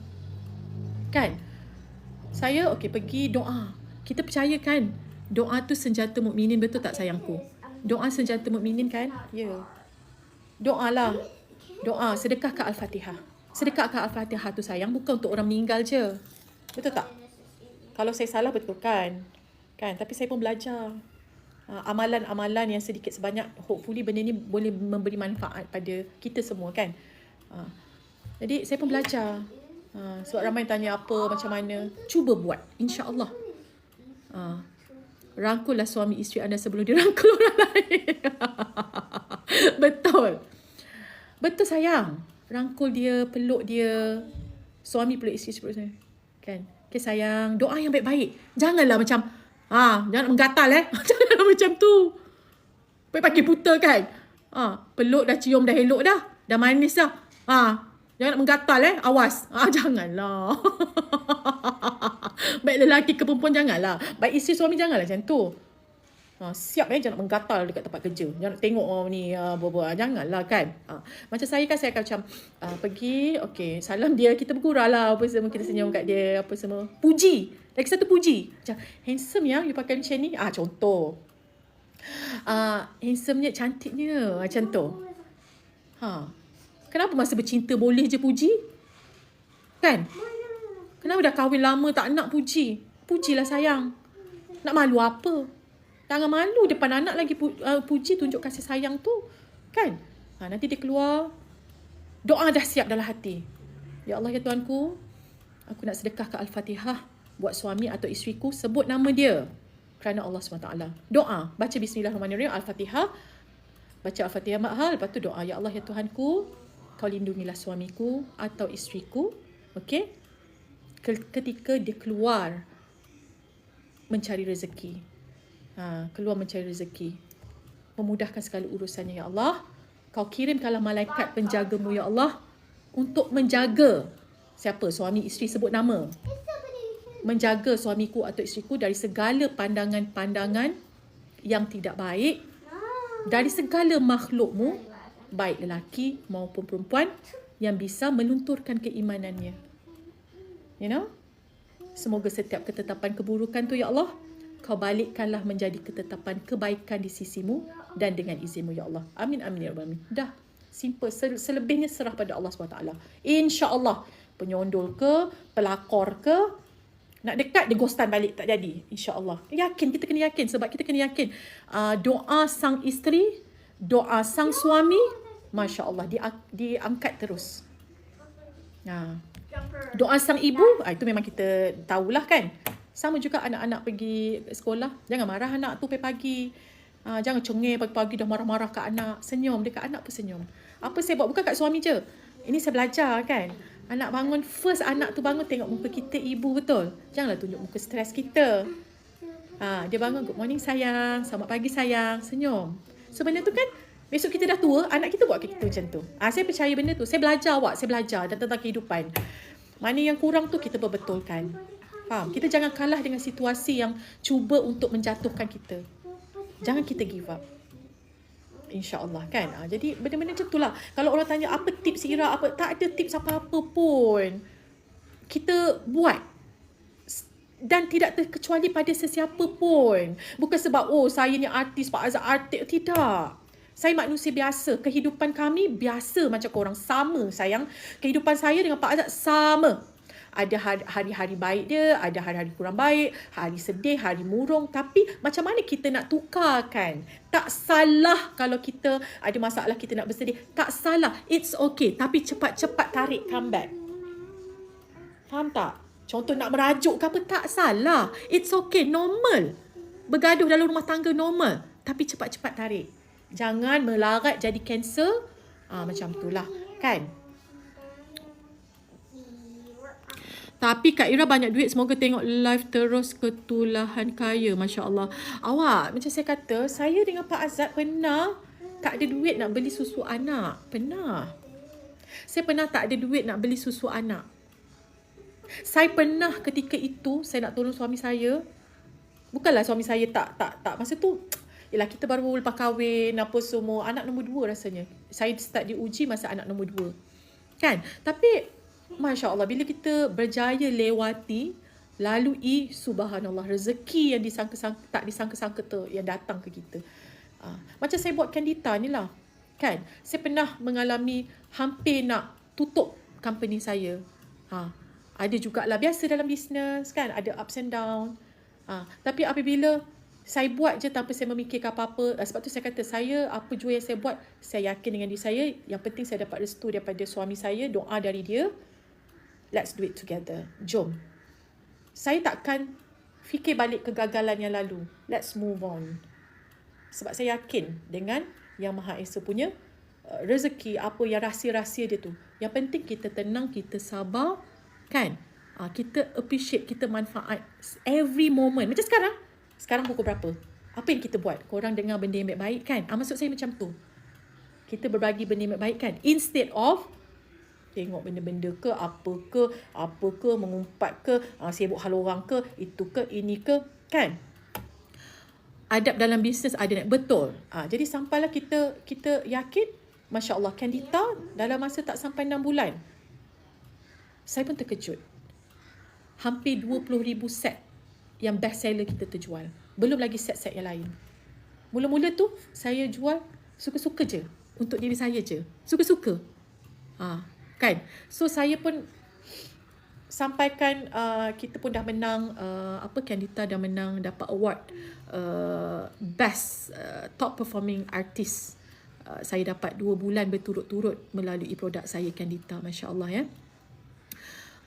Kan? Saya pergi doa. Kita percaya kan? Doa tu senjata mukminin, betul tak sayangku? Doa senjata mukminin kan? Ya. Doalah. Doa, sedekah ke Al-Fatihah. Sedekah ke Al-Fatihah tu sayang, bukan untuk orang meninggal je. Betul tak? Kalau saya salah, betul kan? Tapi saya pun belajar. Amalan-amalan yang sedikit sebanyak, hopefully benda ni boleh memberi manfaat pada kita semua kan. Jadi saya pun belajar. Sebab ramai tanya apa, macam mana. Cuba buat, insya-Allah. Rangkullah suami isteri anda sebelum dirangkul orang lain. Betul sayang. Rangkul dia, peluk dia. Suami peluk isteri peluk saya. Kan? Okay sayang, doa yang baik-baik. Janganlah macam, jangan menggatal Janganlah macam tu. Pagi buta kan. Peluk dah, cium dah, elok dah. Dah manis dah. Jangan nak menggatal awas. Janganlah. Baik lelaki ke perempuan janganlah. Baik isteri suami janganlah macam tu. Siap jangan nak menggatal dekat tempat kerja. Jangan nak tengok ni janganlah kan. Macam saya kan, saya akan macam pergi, salam dia, kita bergurau lah apa semua, kita senyum kat dia apa semua. Puji. Lagi satu puji. Macam, handsome ya you pakai macam ni. Contoh. Handsome-nya, cantiknya macam tu. Kenapa masa bercinta boleh je puji? Kan? Kenapa dah kahwin lama tak nak puji? Pujilah sayang. Nak malu apa? Jangan malu depan anak lagi puji, tunjuk kasih sayang tu. Kan? Nanti dia keluar, doa dah siap dalam hati. Ya Allah, ya Tuanku, aku nak sedekahkan Al-Fatihah buat suami atau isteriku, sebut nama dia kerana Allah SWT. Doa, baca Bismillahirrahmanirrahim, Al-Fatihah, baca Al-Fatihah mahal, lepas tu doa, Ya Allah, ya Tuhanku, kau lindungilah suamiku atau isteriku. Okey? Ketika dia keluar mencari rezeki. Keluar mencari rezeki. Memudahkan segala urusannya, Ya Allah. Kau kirimkanlah malaikat penjagamu, Ya Allah, untuk menjaga siapa? Suami, isteri, sebut nama. Menjaga suamiku atau isteriku dari segala pandangan-pandangan yang tidak baik, dari segala makhlukmu, baik lelaki maupun perempuan, yang bisa melunturkan keimanannya. You know? Semoga setiap ketetapan keburukan tu, Ya Allah, kau balikkanlah menjadi ketetapan kebaikan di sisimu dan dengan izinmu, Ya Allah. Amin, amin, ya Rabbal Alamin. Dah. Simple. Selebihnya serah pada Allah SWT. InsyaAllah. Penyondol ke, pelakor ke, nak dekat, dia ghostan balik, tak jadi. InsyaAllah. Yakin, kita kena yakin. Sebab kita kena yakin. Doa sang isteri, doa sang suami, Masya Allah, diangkat terus. Doa sang ibu, itu memang kita tahulah kan. Sama juga anak-anak pergi sekolah. Jangan marah anak tu pagi-pagi. Jangan cengih pagi-pagi dah marah-marah kat anak. Senyum, dekat anak pun senyum. Apa saya buat? Bukan kat suami je. Ini saya belajar kan. Anak bangun, first anak tu bangun tengok muka kita ibu, betul. Janganlah tunjuk muka stres kita. Dia bangun, good morning sayang, selamat pagi sayang, senyum. So benda tu kan, besok kita dah tua, anak kita buat kita macam tu. Saya percaya benda tu. Saya belajar saya belajar tentang kehidupan. Mana yang kurang tu kita perbetulkan. Faham? Kita jangan kalah dengan situasi yang cuba untuk menjatuhkan kita. Jangan kita give up. InsyaAllah kan. Jadi benda-benda macam tu lah. Kalau orang tanya apa tips Ira, tak ada tips apa-apa pun. Kita buat. Dan tidak terkecuali pada sesiapa pun. Bukan sebab saya ni artis, Pak Azhar artis. Tidak. Saya manusia biasa. Kehidupan kami biasa macam korang. Sama sayang. Kehidupan saya dengan Pak Azhar sama. Ada hari-hari baik dia, ada hari-hari kurang baik, hari sedih, hari murung. Tapi macam mana kita nak tukarkan? Tak salah kalau kita ada masalah, kita nak bersedih. Tak salah. It's okay. Tapi cepat-cepat tarik comeback. Faham tak? Contoh nak merajuk ke apa, tak salah. It's okay. Normal. Bergaduh dalam rumah tangga normal. Tapi cepat-cepat tarik. Jangan melarat jadi kanser. Macam itulah. Kan? Tapi Kak Ira banyak duit, semoga tengok live terus, ketulahan kaya. Masya Allah. Awak, macam saya kata, saya dengan Pak Azhar pernah tak ada duit nak beli susu anak. Pernah. Saya pernah tak ada duit nak beli susu anak. Saya pernah ketika itu, saya nak tolong suami saya. Bukanlah suami saya tak. Masa tu, yelah kita baru lepas kahwin, apa semua. Anak nombor 2 rasanya. Saya start diuji masa anak nombor 2. Kan? Tapi Masya Allah, bila kita berjaya lewati, lalui, subhanallah, rezeki yang tak disangka-sangka tu yang datang ke kita. Macam saya buat Candita ni lah. Kan? Saya pernah mengalami hampir nak tutup company saya. Ada jugalah, biasa dalam bisnes kan, ada ups and down. Tapi apabila saya buat je tanpa saya memikirkan apa-apa, sebab tu saya kata, apa jua yang saya buat, saya yakin dengan diri saya. Yang penting saya dapat restu daripada suami saya, doa dari dia. Let's do it together. Jom. Saya takkan fikir balik kegagalan yang lalu. Let's move on. Sebab saya yakin dengan Yang Maha Esa punya rezeki, apa yang rahsia-rahsia dia tu. Yang penting kita tenang, kita sabar, kan? Kita appreciate, kita manfaat every moment. Macam sekarang. Sekarang pukul berapa? Apa yang kita buat? Korang dengar benda yang baik-baik kan? Maksud saya macam tu. Kita berbagi benda yang baik kan? Instead of tengok benda-benda ke, apa ke, mengumpat ke, sibuk hal orang ke, itu ke, ini ke, kan? Adab dalam bisnes ada nak betul. Jadi sampailah kita yakin, Masya Allah, Candita dalam masa tak sampai 6 bulan. Saya pun terkejut. Hampir 20,000 set yang best seller kita terjual. Belum lagi set-set yang lain. Mula-mula tu saya jual suka-suka je. untuk diri saya je. Suka-suka. Kan? So saya pun sampaikan kita pun dah menang Candita dah menang dapat award best top performing artist. Saya dapat 2 bulan berturut-turut melalui produk saya Candita, masya-Allah ya.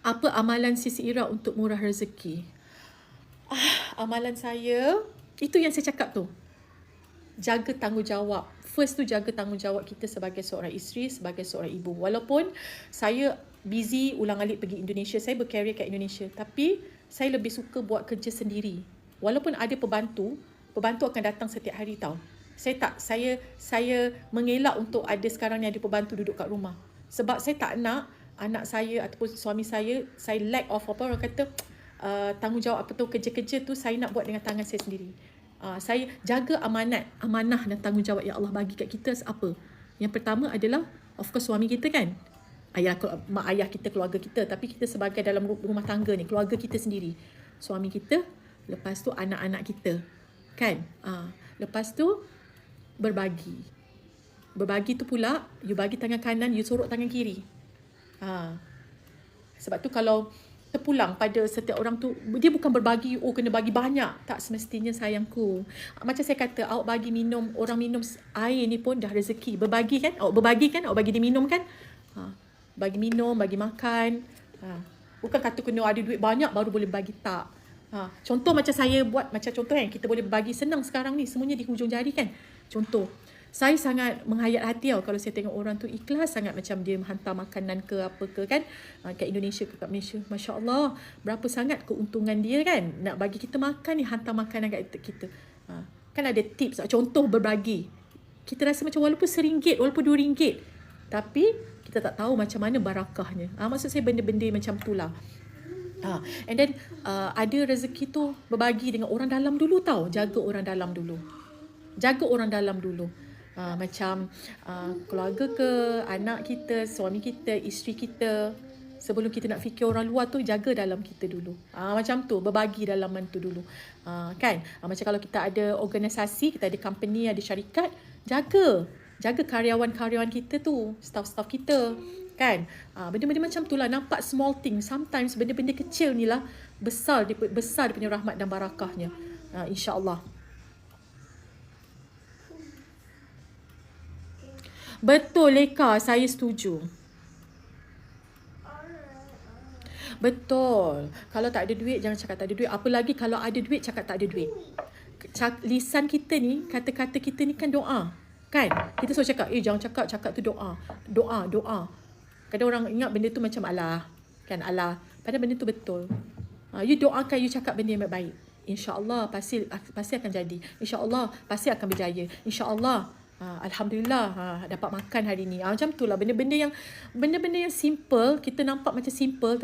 Apa amalan Sisi Ira untuk murah rezeki? Amalan saya itu yang saya cakap tu. Jaga tanggungjawab. First tu jaga tanggungjawab kita sebagai seorang isteri, sebagai seorang ibu. Walaupun saya busy ulang-alik pergi Indonesia, saya berkarier kat Indonesia, tapi saya lebih suka buat kerja sendiri. Walaupun ada pembantu akan datang setiap hari tau. Saya mengelak untuk ada sekarang ni ada pembantu duduk kat rumah. Sebab saya tak nak anak saya ataupun suami saya lack of orang kata tanggungjawab kerja-kerja tu saya nak buat dengan tangan saya sendiri. Saya jaga amanah dan tanggungjawab yang Allah bagi kat kita apa? Yang pertama adalah of course suami kita kan. Mak ayah kita, keluarga kita, tapi kita sebagai dalam rumah tangga ni, keluarga kita sendiri. Suami kita, lepas tu anak-anak kita. Kan? Lepas tu berbagi. Berbagi tu pula, you bagi tangan kanan, you sorok tangan kiri. Sebab tu kalau terpulang pada setiap orang tu, dia bukan berbagi, kena bagi banyak. Tak semestinya sayangku. Macam saya kata, awak bagi minum, orang minum air ni pun dah rezeki. Berbagi kan? Awak berbagi kan? Awak bagi dia minum kan? Bagi minum, bagi makan. Bukan kata kena ada duit banyak baru boleh bagi, tak. Contoh macam saya buat, macam contoh kan, kita boleh berbagi senang sekarang ni, semuanya di hujung jari kan. Contoh, saya sangat menghayat hati tau kalau saya tengok orang tu ikhlas sangat, macam dia hantar makanan ke apa ke kan, kat Indonesia ke kat Malaysia. Masya Allah, berapa sangat keuntungan dia kan, nak bagi kita makan ni, hantar makanan kat kita. Kan ada tips, contoh berbagi. Kita rasa macam walaupun RM1, walaupun RM2, tapi kita tak tahu macam mana barakahnya. Maksud saya benda-benda macam tu lah. And then ada rezeki tu berbagi dengan orang dalam dulu tau. Jaga orang dalam dulu. Jaga orang dalam dulu. Macam keluarga ke, anak kita, suami kita, isteri kita. Sebelum kita nak fikir orang luar tu, jaga dalam kita dulu. Macam tu, berbagi dalaman tu dulu. Kan? Macam kalau kita ada organisasi, kita ada company, ada syarikat, jaga karyawan-karyawan kita tu, staff-staff kita. Kan? Benda-benda macam tu lah. Nampak small thing. Sometimes benda-benda kecil ni lah besar dia punya rahmat dan barakahnya. InsyaAllah. Betul Leka, saya setuju. Betul. Kalau tak ada duit, jangan cakap tak ada duit. Apalagi kalau ada duit, cakap tak ada duit. Lisan kita ni, kata-kata kita ni kan doa. Kan? Kita selalu cakap, jangan cakap tu doa. Doa. Kadang orang ingat benda tu macam Allah. Kan Allah. Padahal benda tu betul. You doakan, you cakap benda yang baik. InsyaAllah pasti akan jadi. InsyaAllah pasti akan berjaya. InsyaAllah. Alhamdulillah dapat makan hari ni. Macam tu lah benda-benda yang simple, kita nampak macam simple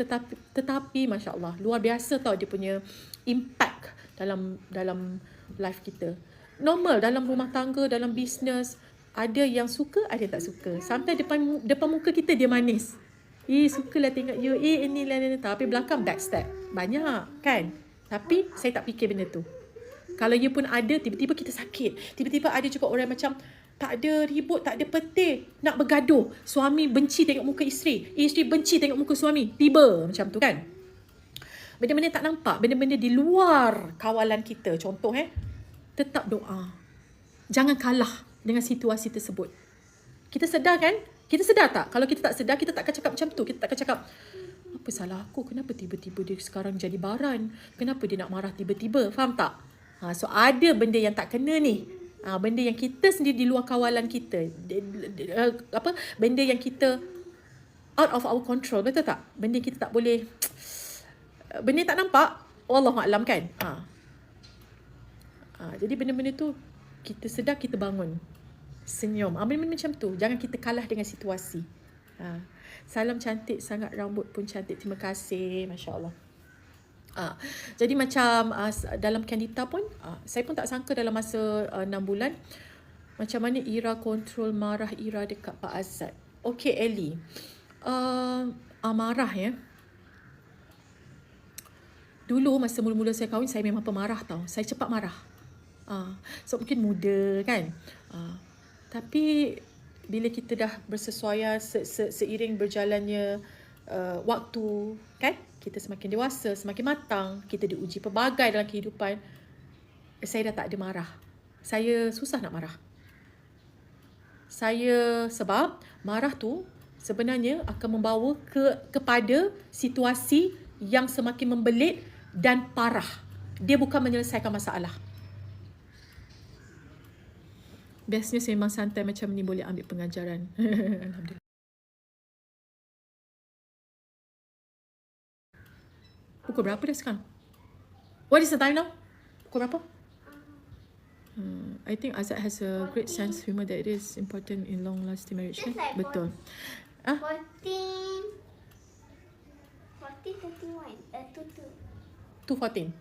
tetapi masya-Allah luar biasa tau dia punya impact dalam life kita. Normal dalam rumah tangga, dalam bisnes, ada yang suka, ada yang tak suka. Sampai depan muka kita dia manis. Sukalah tengok you. Inilah tapi belakang backstab. Banyak kan? Tapi saya tak fikir benda tu. Kalau you pun ada, tiba-tiba kita sakit. Tiba-tiba ada juga orang macam tak ada ribut, tak ada petir, nak bergaduh. Suami benci tengok muka isteri, isteri benci tengok muka suami. Tiba macam tu kan. Benda-benda tak nampak, benda-benda di luar kawalan kita. Contoh tetap doa. Jangan kalah dengan situasi tersebut. Kita sedar kan? Kita sedar tak? Kalau kita tak sedar, kita tak akan cakap macam tu. Kita tak akan cakap, apa salah aku? Kenapa tiba-tiba dia sekarang jadi baran? Kenapa dia nak marah tiba-tiba? Faham tak? So ada benda yang tak kena ni. Benda yang kita sendiri di luar kawalan kita. Benda yang kita out of our control, betul tak? Benda kita tak boleh, benda tak nampak, Wallahualam kan? Jadi benda-benda tu kita sedar, kita bangun. Senyum. Benda-benda macam tu. Jangan kita kalah dengan situasi. Salam cantik sangat, rambut pun cantik. Terima kasih. Masya Allah. Jadi macam dalam Candita pun, saya pun tak sangka dalam masa 6 bulan, macam mana Ira kontrol marah Ira dekat Pak Azad. Okay Ellie, marah ya. Dulu masa mula-mula saya kahwin, saya memang pemarah tau. Saya cepat marah. So mungkin muda kan. Tapi bila kita dah bersesuaian seiring berjalannya waktu, kan? Kita semakin dewasa, semakin matang, kita diuji pelbagai dalam kehidupan. Saya dah tak ada marah. Saya susah nak marah. Sebab marah tu sebenarnya akan membawa kepada situasi yang semakin membelit dan parah. Dia bukan menyelesaikan masalah. Biasanya saya memang santai macam ni, boleh ambil pengajaran. Alhamdulillah. Pukul berapa dah sekarang? What is the time now? Pukul berapa? I think Azad has a great sense of humor that it is important in long-lasting marriage. Just like Betul. 14, 31, 2:14.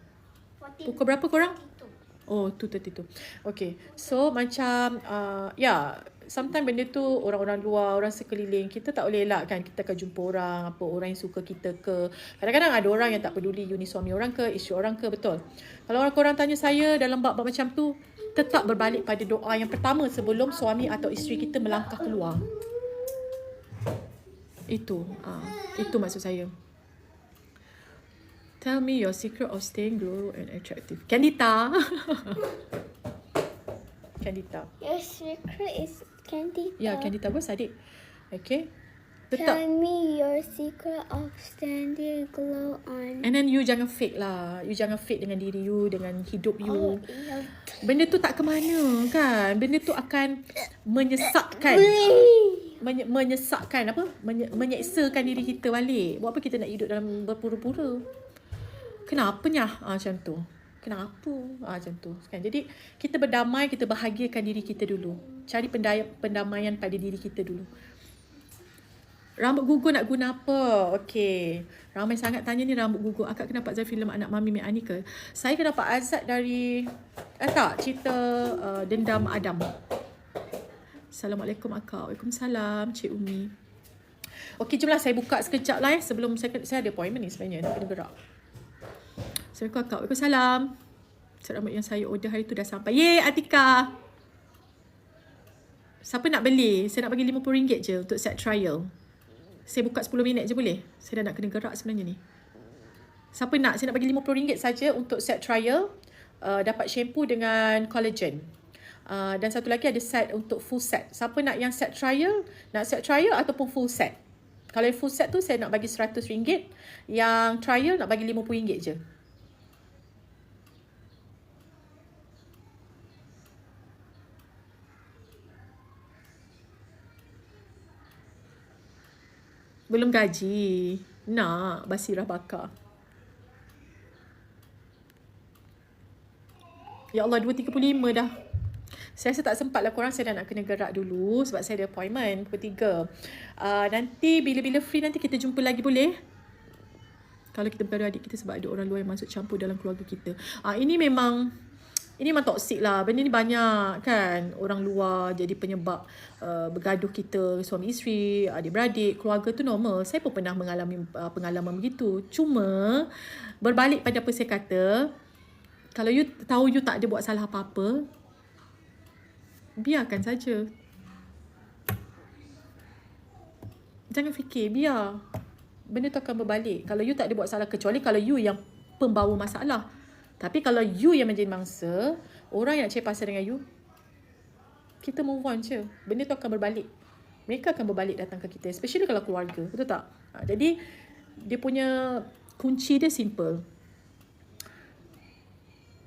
14. Pukul berapa korang? 32. Oh, 2:32. Okay. So, macam, sometimes benda tu orang-orang luar, orang sekeliling, kita tak boleh elak kan. Kita akan jumpa orang yang suka kita ke. Kadang-kadang ada orang yang tak peduli you ni suami orang ke, isteri orang ke, betul. Kalau korang tanya saya dalam bab-bab macam tu, tetap berbalik pada doa yang pertama sebelum suami atau isteri kita melangkah keluar. Itu maksud saya. Tell me your secret of staying glow and attractive. Candita. Candita. Your secret is Candita. Ya, Candita bos adik. Okay. Tell Tetap. me your secret of standing glow on. And then you jangan fake lah. You jangan fake dengan diri you, dengan hidup you. Oh, yeah. Benda tu tak ke mana kan. Benda tu akan menyesakkan. Menyesakkan apa? Menyeksakan diri kita balik. Buat apa kita nak hidup dalam berpura-pura? Kenapanya? Macam tu. Kenapa? Macam tu. Kan? Jadi, kita berdamai, kita bahagiakan diri kita dulu. Cari pendamaian pada diri kita dulu. Rambut gugur nak guna apa? Okey. Ramai sangat tanya ni rambut gugur. Akak kena dapat filem Anak Mami Mek Ani ke? Saya kena dapat Azad dari... tak? Cerita Dendam Adam. Assalamualaikum akak. Waalaikumsalam Cik Umi. Okey, jomlah saya buka sekejap lah sebelum saya ada appointment ni sebenarnya. Nak kena gerak. Assalamualaikum akak. Waalaikumsalam. Set rambut yang saya order hari tu dah sampai. Yeay Atika. Siapa nak beli? Saya nak bagi RM50 je untuk set trial. Saya buka 10 minit je boleh? Saya dah nak kena gerak sebenarnya ni. Siapa nak? Saya nak bagi RM50 saja untuk set trial. Dapat shampoo dengan collagen. Dan satu lagi ada set untuk full set. Siapa nak yang set trial? Nak set trial ataupun full set? Kalau yang full set tu saya nak bagi RM100. Yang trial nak bagi RM50 je. Belum gaji. Nak Basirah bakar. Ya Allah, 2.35 dah. Saya rasa tak sempat lah korang. Saya dah nak kena gerak dulu sebab saya ada appointment pukul 3. Nanti bila-bila free nanti kita jumpa lagi boleh? Kalau kita bergaduh adik kita sebab ada orang luar yang masuk campur dalam keluarga kita. Ini memang toksik lah. Benda ni banyak kan. Orang luar jadi penyebab bergaduh kita, suami isteri, adik-beradik, keluarga tu normal. Saya pun pernah mengalami pengalaman begitu. Cuma berbalik pada apa saya kata, kalau you tahu you tak ada buat salah apa-apa, biarkan saja. Jangan fikir, biar. Benda tu akan berbalik. Kalau you tak ada buat salah, kecuali kalau you yang pembawa masalah. Tapi kalau you yang menjadi mangsa, orang yang cari pasal dengan you, kita move on je. Benda tu akan berbalik. Mereka akan berbalik datang ke kita. Especially kalau keluarga. Betul tak? Jadi, dia punya kunci dia simple.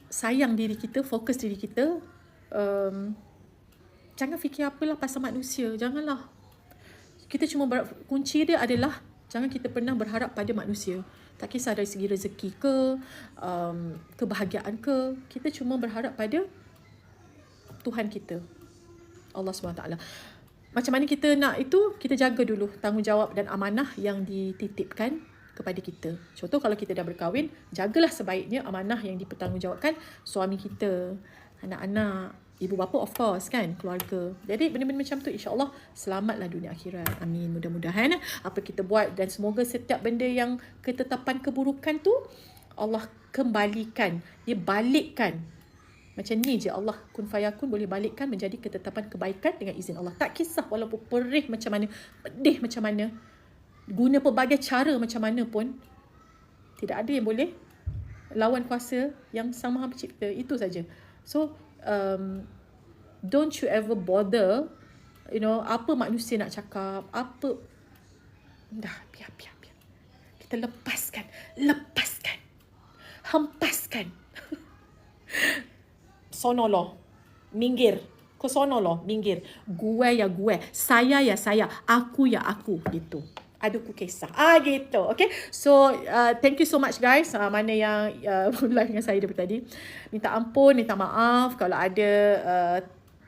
Sayang diri kita, fokus diri kita. Jangan fikir apalah pasal manusia. Janganlah. Kita cuma kunci dia adalah jangan kita pernah berharap pada manusia. Tak kisah dari segi rezeki ke, kebahagiaan ke. Kita cuma berharap pada Tuhan kita. Allah SWT. Macam mana kita nak itu, kita jaga dulu tanggungjawab dan amanah yang dititipkan kepada kita. Contoh kalau kita dah berkahwin, jagalah sebaiknya amanah yang dipertanggungjawabkan suami kita, anak-anak, ibu bapa of course kan, keluarga. Jadi benda-benda macam tu insya-Allah selamatlah dunia akhirat. Amin. Mudah-mudahan apa kita buat dan semoga setiap benda yang ketetapan keburukan tu Allah kembalikan, dia balikkan Macam ni je Allah kun fayakun boleh balikkan menjadi ketetapan kebaikan dengan izin Allah. Tak kisah walaupun perih macam mana, pedih macam mana, guna pelbagai cara macam mana pun, tidak ada yang boleh lawan kuasa yang Sang Maha Pencipta. Itu saja. So, don't you ever bother, apa manusia nak cakap, apa. Dah, biar. Kita lepaskan. Hempaskan. Sono lo, minggir. Kau sono lo, minggir. Gue ya gue, saya ya saya, aku ya aku, gitu. Aduku kisah. Gitu. Okay. So, thank you so much guys. Mana yang live dengan saya daripada tadi. Minta ampun, minta maaf kalau ada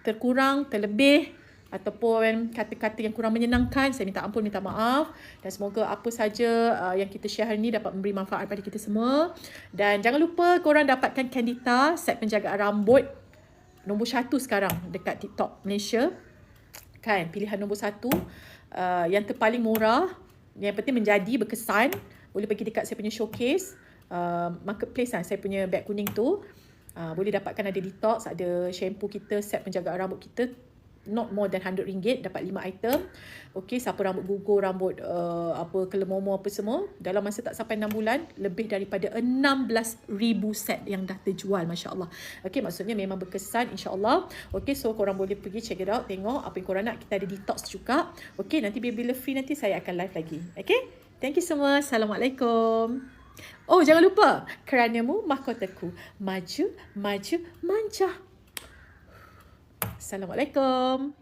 terkurang, terlebih, ataupun kata-kata yang kurang menyenangkan. Saya minta ampun, minta maaf. Dan semoga apa saja yang kita share hari ni dapat memberi manfaat pada kita semua. Dan jangan lupa korang dapatkan Candita, set penjagaan rambut nombor 1 sekarang dekat TikTok Malaysia. Kan, pilihan nombor 1. Yang terpaling murah, yang penting menjadi, berkesan. Boleh pergi dekat saya punya showcase, marketplace lah, saya punya beg kuning tu. Boleh dapatkan, ada detox, ada shampoo kita, set penjagaan rambut kita, not more than RM100, dapat 5 item. Okay, siapa rambut gugur, rambut kelemomo apa semua, dalam masa tak sampai 6 bulan, lebih daripada 16,000 set yang dah terjual, Masya Allah. Okay, maksudnya memang berkesan, insyaAllah. Okay, so korang boleh pergi check it out, tengok apa yang korang nak. Kita ada detox juga. Okay, nanti bila free nanti saya akan live lagi. Okay, thank you semua. Assalamualaikum. Oh, jangan lupa, keranamu mahkotaku, maju, manja. Assalamualaikum.